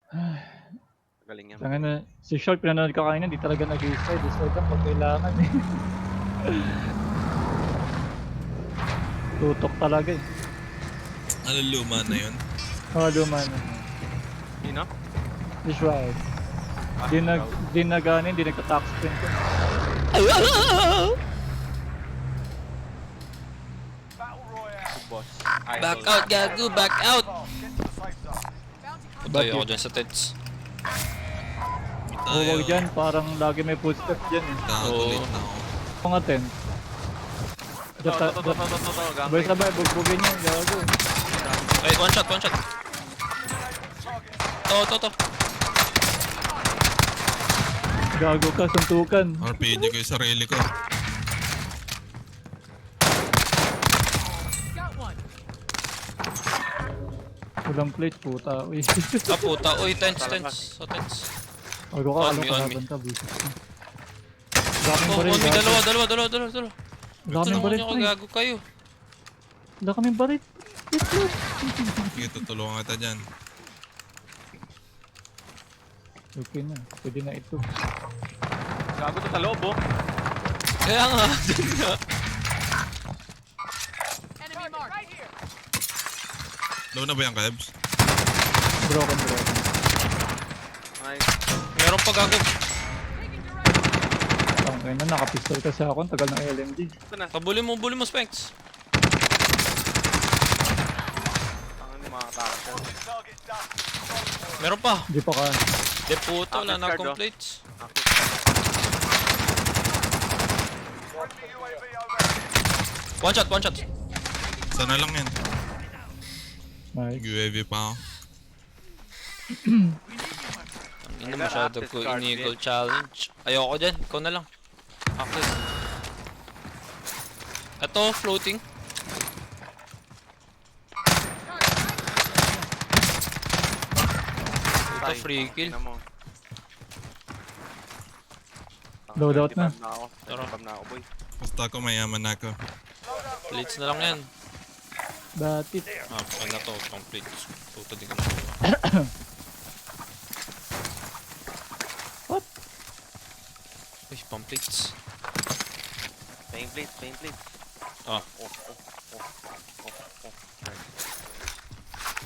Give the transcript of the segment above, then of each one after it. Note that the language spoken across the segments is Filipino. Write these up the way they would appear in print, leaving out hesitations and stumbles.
Galing yan. Tangina, si Short pinanood ko kanina, di talaga nag-i-slide. Slide lang pag kailangan eh. Tutok talaga eh. Ano luma na yun? Luma na. Sino? Si Short. Di nagta-tax spin ko. Boss. Back out, gago, back out! Patay ako dyan sa tents. Huwag dyan, parang lagi may footsteps dyan eh. Kagulit na ako. Mga tent. Ito. Sabay-sabay, bugbugin nyo, gago. Ay, one shot. To. Gago ka, suntukan. RPG ko yung sarili ko. Walang plate, puta. Uy. Ah, puta. Uy, tents. Sa tents. Gago ka, On alam me, ko on me. laban ka, business ka. Daming Oh, baril, may gago. dalawa. Daming Tulungan baril, niyo ako, pre. gago kayo. Wala kaming baril. Let's go. Sige, tutulungan kita dyan. Okay na, pwede na ito. Gago to sa loob, oh. Kaya nga. Low na ba yung Kebs? Broken. Nice. Meron pa gago. Tangay na, nakapistol kasi ako. Ang tagal ng LMG. Ito na. Pabuli mo, Spanx. Ang hindi makakatakas. Meron pa. Di pa ka. De puto, wala na Active akong card, oh. plates. One shot. Sana lang yan. Nice. UAV pa ako. Hindi masyado ko in-eagle challenge. Ayoko dyan, ikaw na lang. Active. Ito, floating. Ito, free kill. Loadout na. Tara. Na ako, boy. Basta ako mayaman na ako. Plates na lang yan. Dati. Ah, ano to, pang plates. Puto din ka na. What? Uy, pang plates. Paying plate. Ah,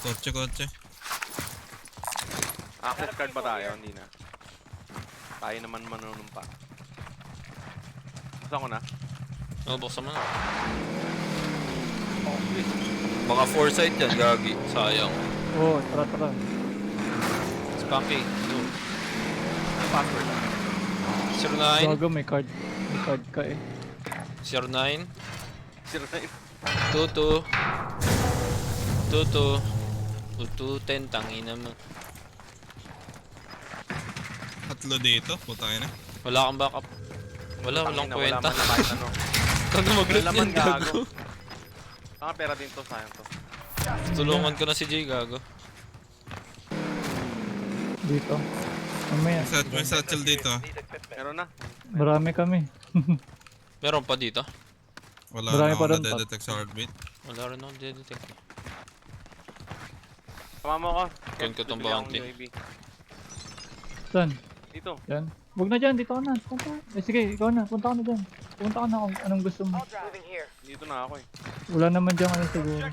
Kotse. Access card ba tayo? Hindi na. Tayo naman manunumpa. Gusto ko na. oh, buksan mo na. Baka foresight yan, gagi. Sayang. Oo, tara. Spanky. No. Password na. 09. Gago, may card. May card ka eh. 09. 09. 22. 22. 10, tangina mo. Tatlo dito, putay na. Wala kang backup. Walang Tangina, kwenta. Wala man na kahit ano. Kung mag-loot Wala man, yan, gago. Saka pera din to, sayang to. Tulungan ko na si Jay, gago. Dito. Mamaya. May satchel dito. Meron na. Marami kami. Meron pa dito? Wala Marami na pa ako rin, na-detect sa heartbeat. Wala rin ako detect. Tama mo ako. Kun ko tong Bibili akong bounty. UAV. Saan? Dito. Yan. Huwag na dyan, dito ka na. Punta. Sige, ikaw na. Punta ka na dyan. Punta ka na kung anong gusto mo. Dito na ako eh. Wala naman dyan ano siguro.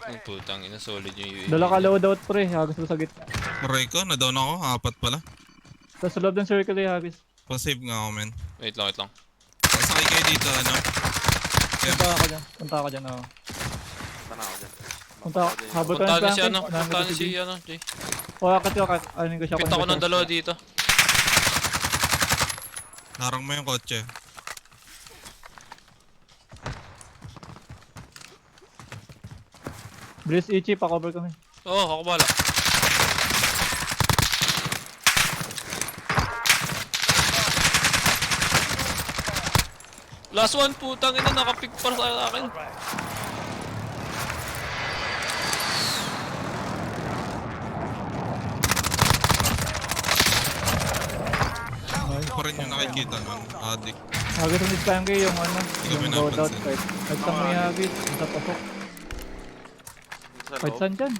Ang putang ina, solid yung UAV. Dala ka loadout pre, hagis mo sa gitna. Aray ko, na-down ako. 4 pala. Tapos sa loob ng circle eh, hagis. Pa-save nga ako, men. Wait lang. Sakay kayo dito, ano? Punta ka dyan, oo. Punta na ako dyan. Punta, habol ka Punta ng na si ano, Franklin. punta na si ano, Jay. O, akit ko, ano ko siya. Kita ko ng dalawa dito. Narang mo yung kotse. Bliss Ichi, pa-cover kami. Oo, ako bahala. Last one, putang ina, nakapick pa sa akin. Ito pa rin yung nakikita nun. Addict. Hagis mo Spanky yung ano, Hindi ko yung loadout pinapansin. fight. Nagtang may hagis, sa pasok. Dito sa Fight loob. saan dyan?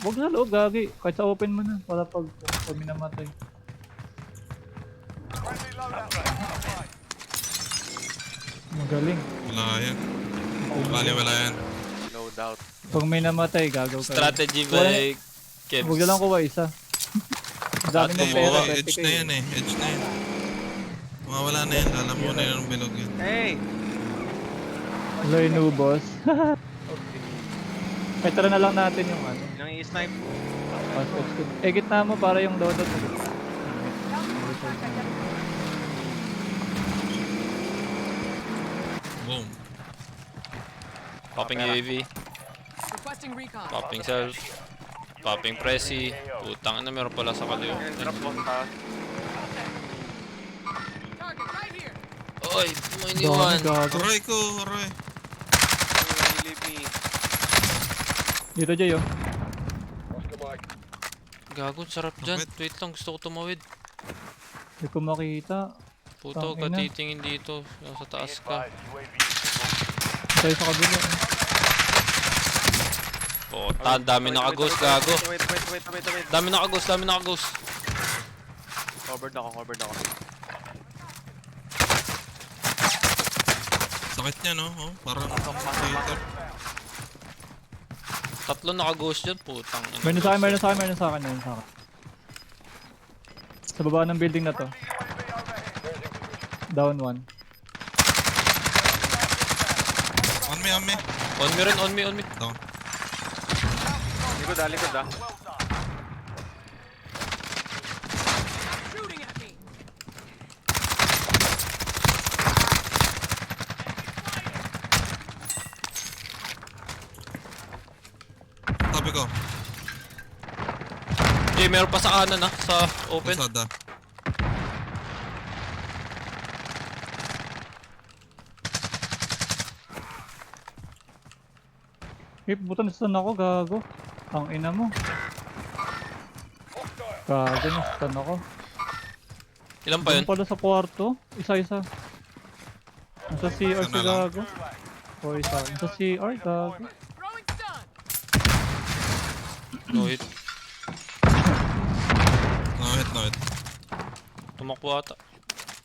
Huwag sa loob, gagi. Kahit sa open mo na. Para pag minamatay. Magaling. Wala yan. Bali, wala yan. No doubt. Pag may namatay, gagaw ka. Strategy by Kebs. Huwag na lang kuha isa. Ang dami ng Strategy. pera. Oo, 20K. edge na yan eh. Edge na yan. Mawawala na yan. Alam mo na yun ang bilog yan. Hey! Wala yung nubos. Kaya tara na lang natin yung ano. Nang i-snipe. Gitna mo para yung loadout. Boom. Popping UAV. Requesting recon. Popping self. Popping pressy. Putang na meron pala sa kaliwa. Yung drop mo sa Target right here. Oy, mo iniwan. Gago. Aray ko, aray. leave me. Dito, Jay, oh. Gago, sarap dyan. Wait lang, gusto ko tumawid. Hindi ko makita. Puto, Tangina. katitingin dito. Sa taas ka. Tayo sa kabila. Puta, dami naka-ghost, gago. Wait. Dami naka-ghost, dami naka-ghost. Covered ako. Sakit niya, no? Oh, parang hater. Tatlo naka-ghost dyan, putang. ina. Meron sa akin. Sa baba ng building na to. Down one. On me. On me rin, on me. Down. Likod ah. Shooting at me. Tabi ko. Eh, meron pa sa kanan sa open. Pasada. Buta na-stun ako, gago. Ang ina mo. Gago, na-stun ako. Ilan pa yun? Doon pala sa kwarto. Isa. Nasa CR si Isa na lang. gago. O isa. Nasa CR, gago. Throwing stun. No hit. No hit. Tumakbo ata.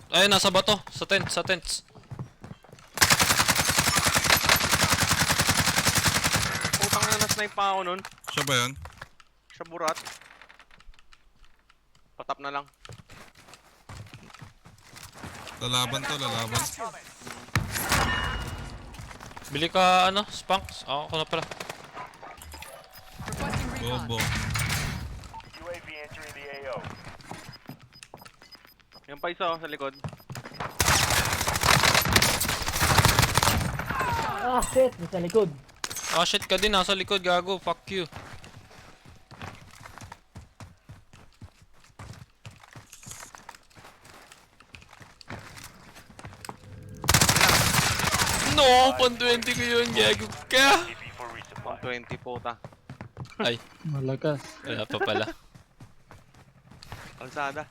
Ay, nasa bato. Sa tents. Putang na na-snipe pa ako nun. Siya ba yan? Siya burat. Patap na lang. Lalaban. Bili ka, Spanx? Ako na pala. Requesting recon. Bobo. Yung pa isa sa likod. Ah, shit! Nasa likod. Ah, shit ka din, nasa likod, gago. Fuck you. No, pan 20 ko yun, gago ka. Pang 20 puta. Ay, Malakas. wala pa pala. Kalsada.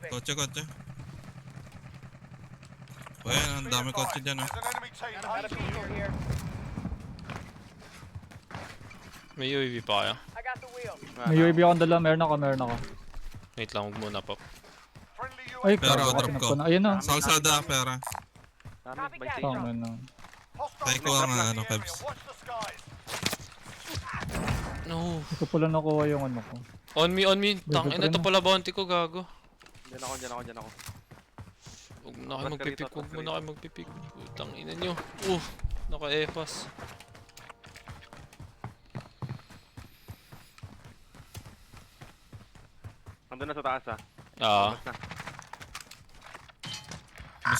Kotse. O yan, ang dami kotse dyan, oh. May UAV pa kaya? May UAV akong dala. Meron ako. Wait lang, huwag muna pa. Ay, Pero gago, drop ko. Ayun na. Sa kalsada, pera. Dami, by Tama station. na. Tayo ko ang Kebs. No. Hindi ko pala nakuha yung ano ko. On me. Tang ina, ito pala bounty ko, gago. Diyan ako. Huwag na kayo magpipik. Putang ina nyo. Naka-EFAS. Nandun na sa taas ah. Ah, Basta.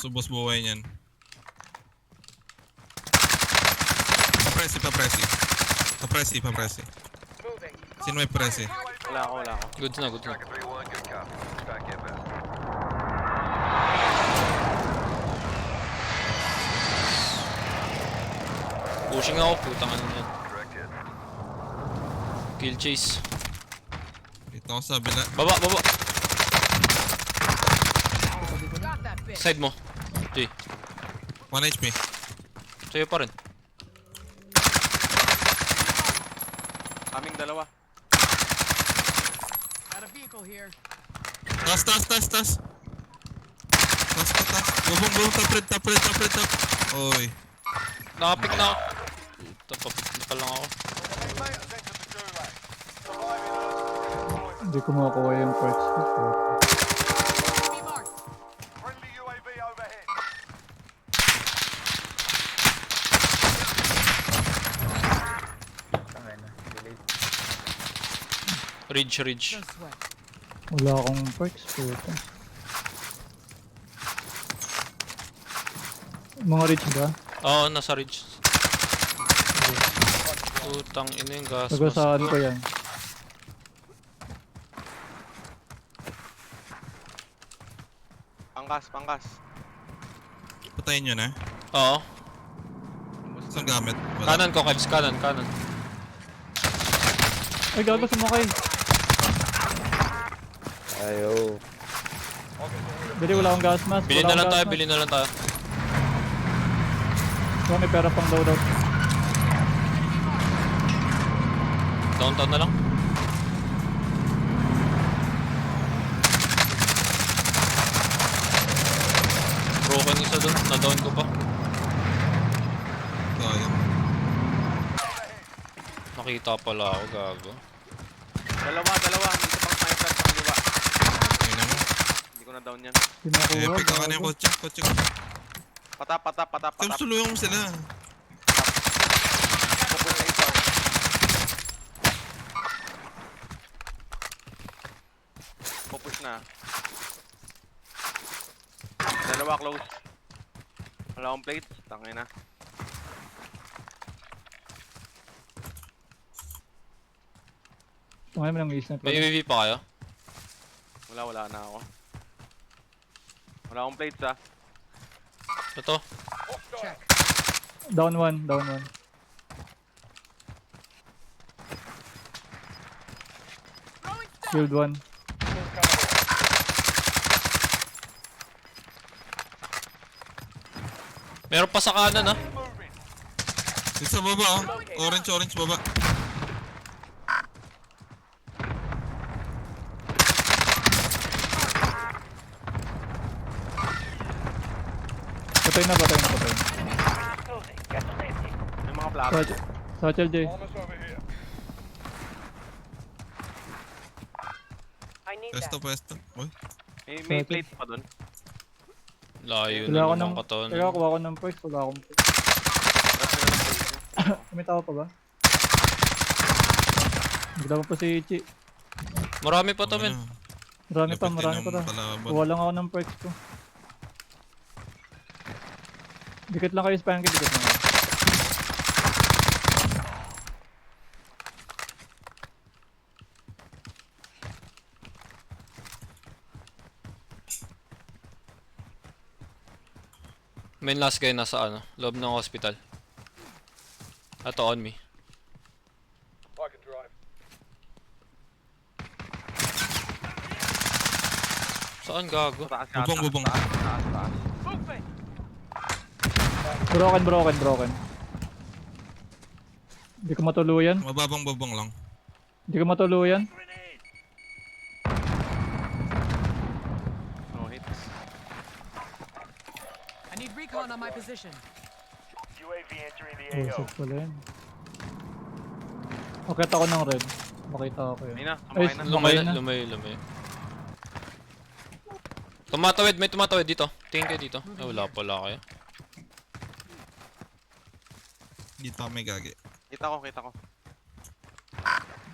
Bus buhay niyan. Papresi. Sino may presi? Wala ako. goods na. Pushing ako, putang ina yan. Kill chase. Dito ako sa bila. Baba. Got that bitch. Side mo. Jay, 1 HP. sa'yo pa rin. Kami kaming dalawa. Got a vehicle here. Tas. Tas. Bubong, top red. Oy. Nakapik na ako. Tapapik na pa lang ako. Hindi ko makakuha yung perks ko. Enemy marked. Ridge. No sweat. Wala akong perks. Puta. Mga rich ba? Oo, nasa ridge. Putang ina yung gas Taga mask saan ko. ko yan? Pangkas. Patayin nyo na. Oo. Saan gamit? Wala. Kanan ko, Kebs. Kanan. Ay, gago sumakay. Ayo. Dali, wala akong gas mask. Bilhin na lang tayo. Baka may pera pang loadout. Downtown na lang. Broken isa dun. Na-down ko pa. Sayang. Nakita pala ako, gago. Dalawa. Dito pang sniper sa kaliwa. Tingnan mo. Hindi ko na down yan. Hindi na nakuha. Epic ka na yung kotse. Patap. Kebs, tulungan mo sila. Pupush na ito. Pupush na. Dalawa close. Wala akong plate. Tangin na. Tungan mo lang isnap. May UAV pa kayo? Wala na ako. Wala akong plates ah. Ito. Check. Down one. Throwing stun. Shield one. Meron pa sa kanan, ah. Dito sa baba, oh. Orange baba. Patay na. May mga plato. Satchel J. Pwesto. Uy. May plate pa dun. Layo Wala ako na ng... naman katon. Teka, kuha ko ng perks. Wala akong perks. May tao pa ba? Nagdama pa si Ichi. Marami pa to, men. Marami pa Lapitin daw. ng palaban. Kuha lang ako ng perks ko. Dikit lang kayo, Spanky. Dikit lang kayo. Main last guy nasa ano, loob ng hospital. Ato on me. Saan gago? Taas yata. Bubong. Taas. Broken. Hindi ko matuluyan. Mababang bubong lang. Hindi ko matuluyan. No hits. I need recon on my position. Bullshit pala yan. Akit ako ng red. Makita ako yun. Ayun na, Ay, sumakay na. Lumay na. Lumay. Tumatawid, may tumatawid dito. Tingin kayo dito. Ay, wala pala kayo. Dito kami gagi. Kita ko.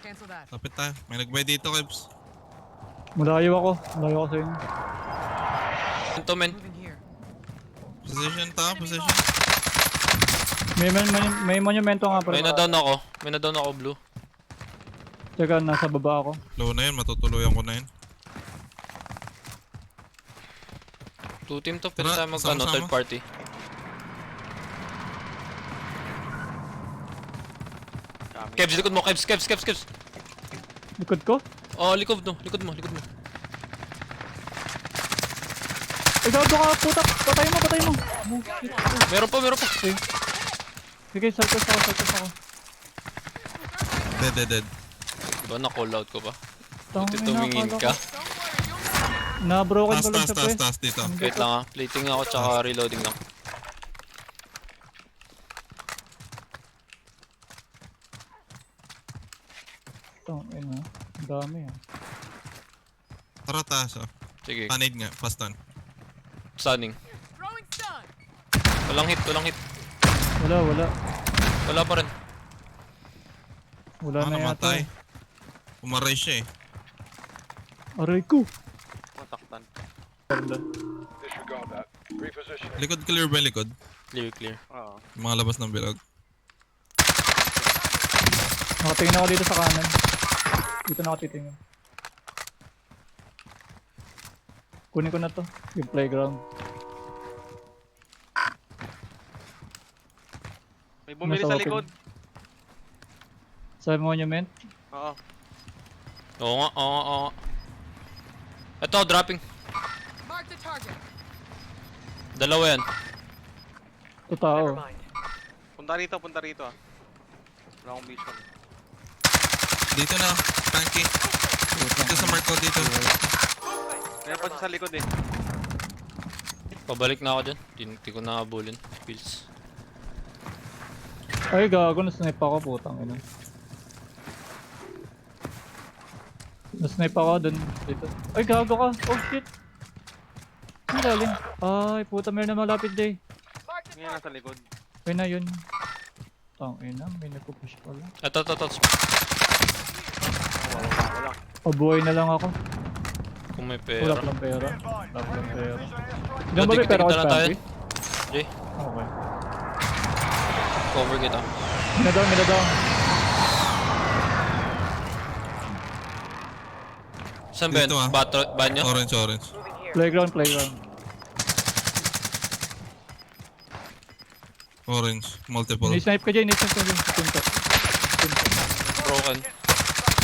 Cancel that. Lapit tayo. May nagbay dito, Kebs. Malayo ako sa inyo. Ito, men. Moving here. Position. May monumento nga pala. May na-down ako, blue. Tsaka nasa baba ako. Low na yun. Matutuluyan ko na yun. 2 team to, pero Tara, tayo mag-ano, sama-sama. third party. Dami. Kebs, likod mo, Kebs. Likod ko? Oh, likod mo. Ay, gago ka, puta! Patay mo! Meron pa. Sige, saltos ako. Dead. Ba, na-call out ko pa. Tang Buti ina, tumingin akala ka. ko- Na-broken ko lang siya, pre. Taas dito. Wait lang ah. Plating ako tsaka reloading lang. Tang ina. Ang dami ah. Tara taas oh. Sige. Panade nga, pastan. Stunning. Throwing stun. Walang hit, walang hit. Wala. Wala pa rin. Wala na yata. Namatay. Umaray siya eh. Aray ko. Mataktan. Likod clear ba yung likod? Clear. Oo. Yung mga labas ng bilog. Nakatingin ako dito sa kanan. Dito na ako titingin. Kunin ko na to. Yung playground. May bumili Nasa sa open. likod. Sa monument. Oo. Oo nga. Ito, dropping. Mark the target. Dalawa yan. Ito tao. Punta rito ah. Wala akong vision. Dito na, tanky. Dito sa mark ko dito. Meron pa siya sa likod eh. Pabalik na ako dyan. Di ko nakabulin. Pills. Ay gago, na-snipe ako, putang ina. Na-snipe ako dun, dito. Ay gago ka, oh shit. Ang galing. Ay puta, meron na malapit day. Ngayon nasa likod. Ay na yun. Tang ina, may nagpupush pala. Ito. Wala. Pabuhay na lang ako. Kung may Wala pera. palang pera. Wala palang pera. Ilan ba may Tignan pera ko na sa tayo. pantry? Jay, Okay. cover kita. Minadown. Saan ba yun? Dito, ah. Banyo? Orange. Playground. Orange. Multiple. Ni-snipe ka dyan, ni-snipe ka dyan. Pinto. Broken.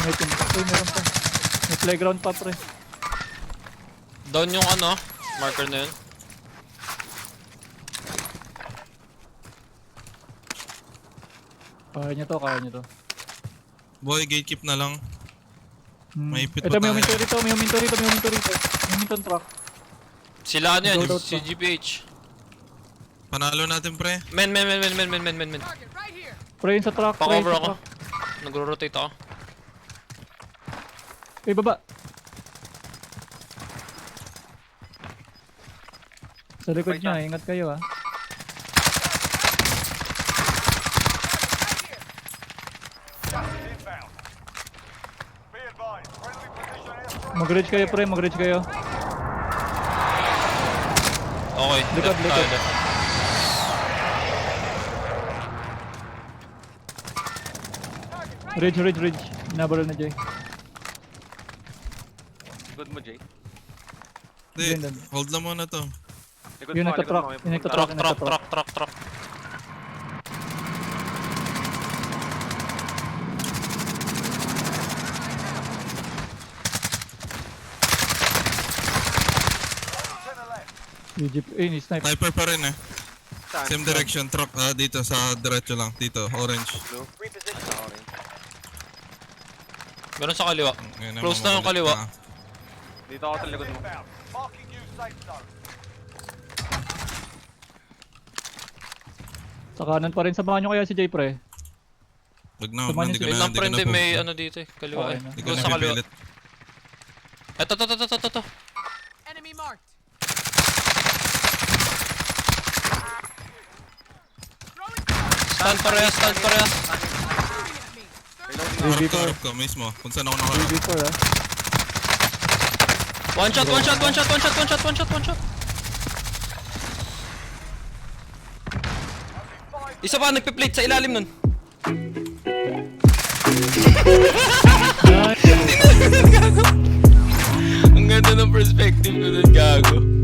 May pinto. Uy, meron pa. May playground pa, pre. Down yung ano, marker na yun. Kaya nyo to. Boy, gatekeep na lang. May ipit Ito, pa may tayo. huminto rito. May huminto truck. Sila ano yan? Go, go, go. CGPH. Panalo natin pre. Men. Target right here. Pre, yun sa truck. Pa-cover ako. Nagro-rotate ako. Eh, baba. Sa likod Right niya, ingat kayo ah. Mag-reach kayo, pre, mag-reach kayo. Okay. Likod. Left. Ridge. Inabaril na Jay. Likod mo, Jay. Hindi, Ganun. hold na muna to. Likod Yun, mo, nagka-truck. May Yun, pupunta. nagka-truck. Truck. Egypt, ni-snipe. Sniper pa rin eh. Saan? Same direction, truck dito sa diretso lang. Dito, orange. Blue. Orange. Meron sa kaliwa. Ngayon, Close na yung kaliwa. Dito ako sa likod mo. Sa kanan pa rin, samahan nyo kaya si Jay, pre. Wag na, Tumanin hindi ko sila. na, Wait lang hindi ko friend, na may po. ano dito eh. Kaliwa Okay eh. na. Hindi ko Close na sa kaliwa. pipilit. Ito. Enemy marked. Throwing stun. Stand parehas. Shooting at me. Reloading ako. Harap ko mismo. Kung saan ako nakarap. BB4 ah. One shot. Isa pa, nagpe-plate sa ilalim nun. Ang ganda ng perspective ko dun, gago.